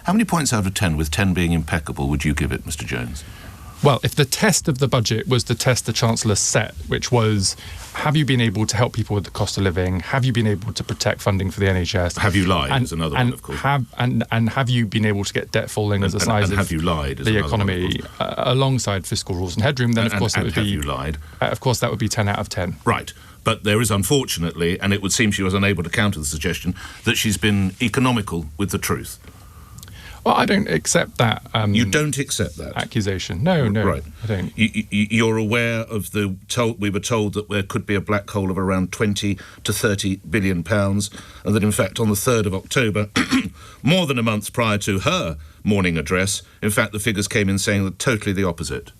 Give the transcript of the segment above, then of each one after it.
How many points out of 10, with 10 being impeccable, would you give it, Mr. Jones? Well, if the test of the budget was the test the Chancellor set, which was, have you been able to help people with the cost of living? Have you been able to protect funding for the NHS? Have you lied? Is another one, of course. Have you been able to get debt falling as the size of have you lied the economy alongside fiscal rules and headroom? Then, of course, it would be. Have you lied? Of course, that would be 10 out of 10. Right. But there is, unfortunately, and it would seem she was unable to counter the suggestion, that she's been economical with the truth. Well, I don't accept that. You don't accept that accusation? No, right. I don't. You're aware of we were told that there could be a black hole of around 20 to 30 billion pounds, and that in fact on the 3rd of October, more than a month prior to her morning address, in fact the figures came in saying totally the opposite.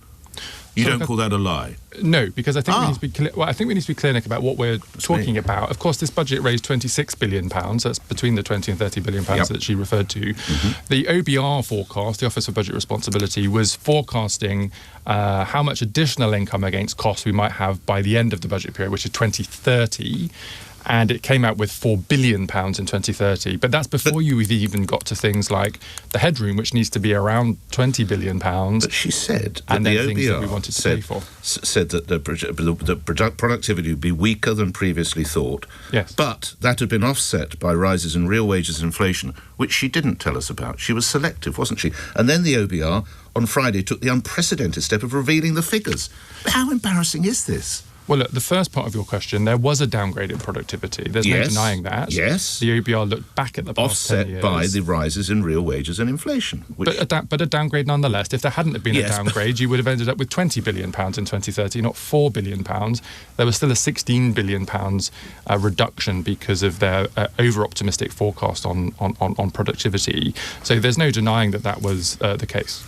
You don't call that a lie? No, because I think we need to be clear. Well, I think we need to be clear, Nick, about what we're talking about. Of course, this budget raised £26 billion. That's between the 20 and 30 billion pounds that she referred to. Mm-hmm. The OBR forecast, the Office for Budget Responsibility, was forecasting how much additional income against costs we might have by the end of the budget period, which is 2030. And it came out with £4 billion in 2030. But that's before you've even got to things like the headroom, which needs to be around £20 billion. But she said that and the then things that we OBR wanted to pay for. said that the productivity would be weaker than previously thought. Yes. But that had been offset by rises in real wages and inflation, which she didn't tell us about. She was selective, wasn't she? And then the OBR, on Friday, took the unprecedented step of revealing the figures. How embarrassing is this? Well, look, the first part of your question, there was a downgrade in productivity. There's no denying that. Yes. The OBR looked back at the past 10 years. Offset by the rises in real wages and inflation. But a downgrade nonetheless. If there hadn't been a downgrade, you would have ended up with £20 billion in 2030, not £4 billion. There was still a £16 billion reduction because of their over-optimistic forecast on productivity. So there's no denying that was the case.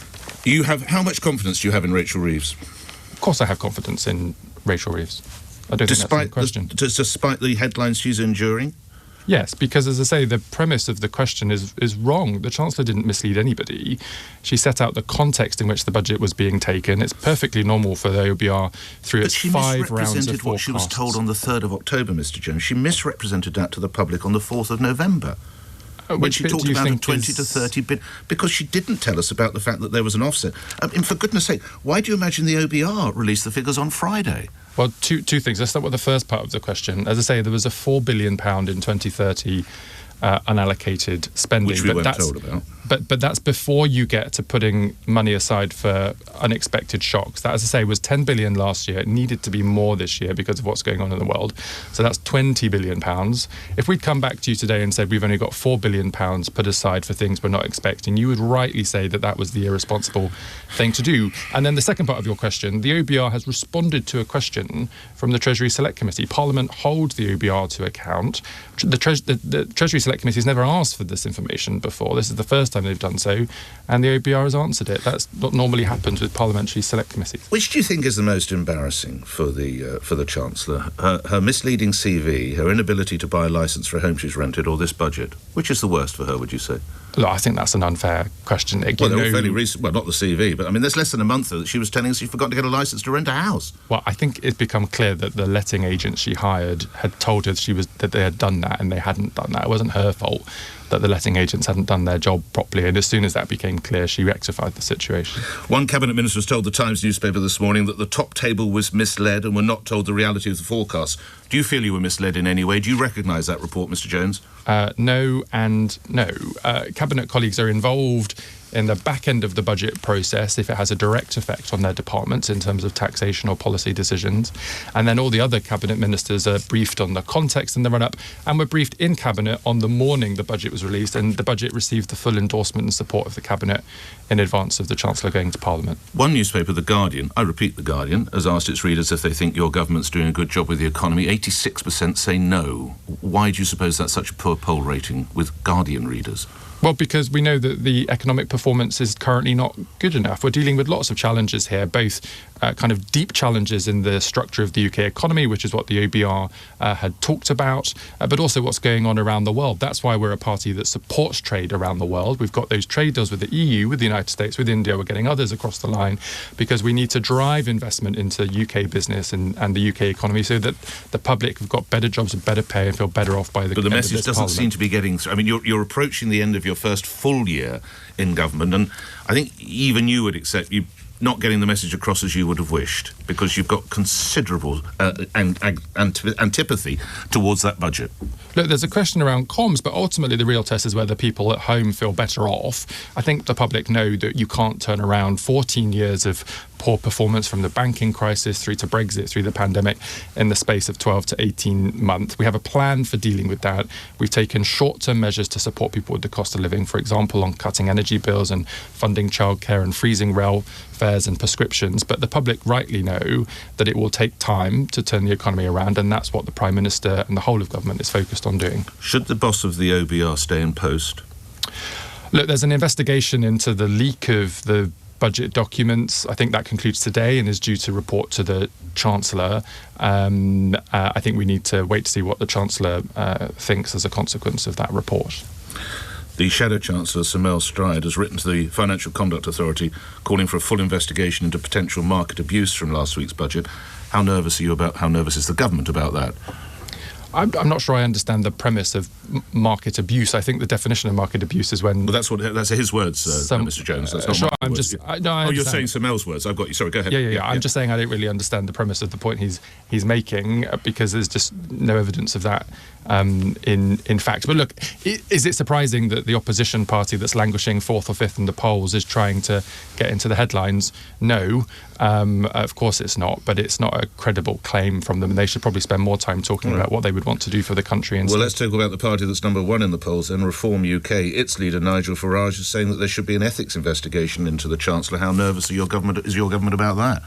How much confidence do you have in Rachel Reeves? Of course I have confidence in Rachel Reeves. I don't think that's a question. Despite the headlines she's enduring? Yes, because as I say, the premise of the question is wrong. The Chancellor didn't mislead anybody. She set out the context in which the budget was being taken. It's perfectly normal for the OBR through its 5 rounds of forecasts. But she misrepresented what she was told on the 3rd of October, Mr. Jones. She misrepresented that to the public on the 4th of November. When she talked about a 20 to 30 billion, because she didn't tell us about the fact that there was an offset. And for goodness sake, why do you imagine the OBR released the figures on Friday? Well, two things. Let's start with the first part of the question. As I say, there was a £4 billion in 2030 unallocated spending. Which we weren't told about. But that's before you get to putting money aside for unexpected shocks. That, as I say, was 10 billion last year. It needed to be more this year because of what's going on in the world. So that's 20 billion pounds. If we'd come back to you today and said we've only got 4 billion pounds put aside for things we're not expecting, you would rightly say that was the irresponsible thing to do. And then the second part of your question, the OBR has responded to a question from the Treasury Select Committee. Parliament holds the OBR to account. The Treasury Select Committee has never asked for this information before. This is the first time they've done so, and the OBR has answered it. That's what normally happens with parliamentary select committees. Which do you think is the most embarrassing for the Chancellor? Her misleading CV, her inability to buy a licence for a home she's rented, or this budget? Which is the worst for her, would you say? Look, I think that's an unfair question, Nick. Well, they were fairly recent. Well, not the CV, but I mean, there's less than a month that she was telling us she forgot to get a licence to rent a house. Well, I think it's become clear that the letting agent she hired had told her that they had done that, and they hadn't done that. It wasn't her fault that the letting agents hadn't done their job properly, and as soon as that became clear, she rectified the situation. One cabinet minister has told the Times newspaper this morning that the top table was misled and were not told the reality of the forecast. Do you feel you were misled in any way? Do you recognise that report, Mr. Jones? No and no. Cabinet colleagues are involved in the back end of the budget process if it has a direct effect on their departments in terms of taxation or policy decisions. And then all the other cabinet ministers are briefed on the context and the run-up, and were briefed in cabinet on the morning the budget was released, and the budget received the full endorsement and support of the cabinet in advance of the Chancellor going to Parliament. One newspaper, The Guardian, I repeat The Guardian, has asked its readers if they think your government's doing a good job with the economy. 86% say no. Why do you suppose that's such a poor poll rating with Guardian readers? Well, because we know that the economic performance is currently not good enough. We're dealing with lots of challenges here, both kind of deep challenges in the structure of the UK economy, which is what the OBR had talked about, but also what's going on around the world. That's why we're a party that supports trade around the world. We've got those trade deals with the EU, with the United States, with India. We're getting others across the line because we need to drive investment into UK business and the UK economy so that the public have got better jobs and better pay and feel better off by the end of this But the message doesn't seem to be getting through. I mean, you're approaching the end of your first full year in government, and I think even you would accept you not getting the message across as you would have wished, because you've got considerable antipathy towards that budget. Look, there's a question around comms, but ultimately the real test is whether people at home feel better off. I think the public know that you can't turn around 14 years of poor performance from the banking crisis through to Brexit, through the pandemic, in the space of 12 to 18 months. We have a plan for dealing with that. We've taken short-term measures to support people with the cost of living, for example, on cutting energy bills and funding childcare and freezing rail fares and prescriptions. But the public rightly know that it will take time to turn the economy around, and that's what the Prime Minister and the whole of government is focused on doing. Should the boss of the OBR stay in post? Look, there's an investigation into the leak of the budget documents. I think that concludes today and is due to report to the Chancellor. I think we need to wait to see what the Chancellor thinks as a consequence of that report. The Shadow Chancellor, Sir Mel Stride, has written to the Financial Conduct Authority calling for a full investigation into potential market abuse from last week's budget. How nervous is the government about that? I'm not sure I understand the premise of market abuse. I think the definition of market abuse is when... Well, that's his words, Mr. Jones. That's not sure, my I'm words. just... No, you're saying Sir Mel's words. I've got you. Sorry, go ahead. Yeah. I'm just saying I don't really understand the premise of the point he's making, because there's just no evidence of that in fact. But look, is it surprising that the opposition party that's languishing fourth or fifth in the polls is trying to get into the headlines? No, of course it's not, but it's not a credible claim from them, and they should probably spend more time talking about what they would want to do for the country. Well, let's talk about the party that's number one in the polls, then, Reform UK. Its leader, Nigel Farage, is saying that there should be an ethics investigation into the Chancellor. How nervous is your government about that?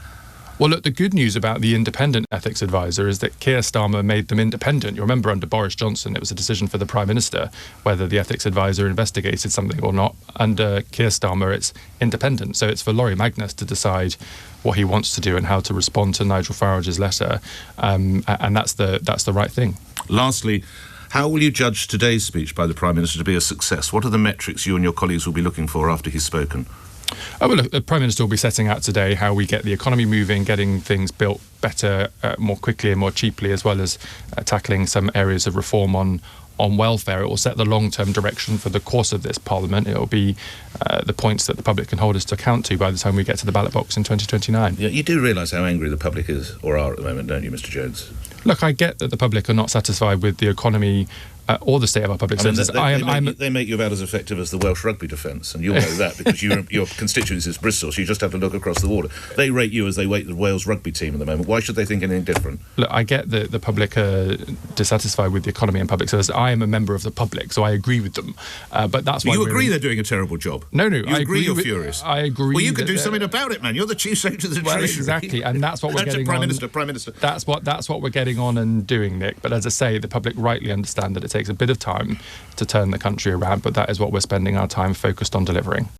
Well, look, the good news about the independent ethics advisor is that Keir Starmer made them independent. You remember under Boris Johnson, it was a decision for the Prime Minister whether the ethics advisor investigated something or not. Under Keir Starmer, it's independent. So it's for Laurie Magnus to decide what he wants to do and how to respond to Nigel Farage's letter. And that's the right thing. Lastly, how will you judge today's speech by the Prime Minister to be a success? What are the metrics you and your colleagues will be looking for after he's spoken? Well, look, the Prime Minister will be setting out today how we get the economy moving, getting things built better, more quickly and more cheaply, as well as tackling some areas of reform on welfare. It will set the long-term direction for the course of this Parliament. It will be the points that the public can hold us to account to by the time we get to the ballot box in 2029. Yeah, you do realise how angry the public is, or are at the moment, don't you, Mr. Jones? Look, I get that the public are not satisfied with the economy or the state of our public services. They make you about as effective as the Welsh rugby defence, and you'll know that because your constituency is Bristol, so you just have to look across the water. They rate you as they rate the Wales rugby team at the moment. Why should they think anything different? Look, I get that the public are dissatisfied with the economy and public service. I am a member of the public, so I agree with them. But that's why you agree they're doing a terrible job. No, you agree you're furious. I agree. Well, you can do something about it, man. You're the Chief Secretary of the Treasury. Exactly, and that's what we're getting Prime on. Minister. That's what we're getting on and doing, Nick. But as I say, the public rightly understand that it takes a bit of time to turn the country around, but that is what we're spending our time focused on delivering.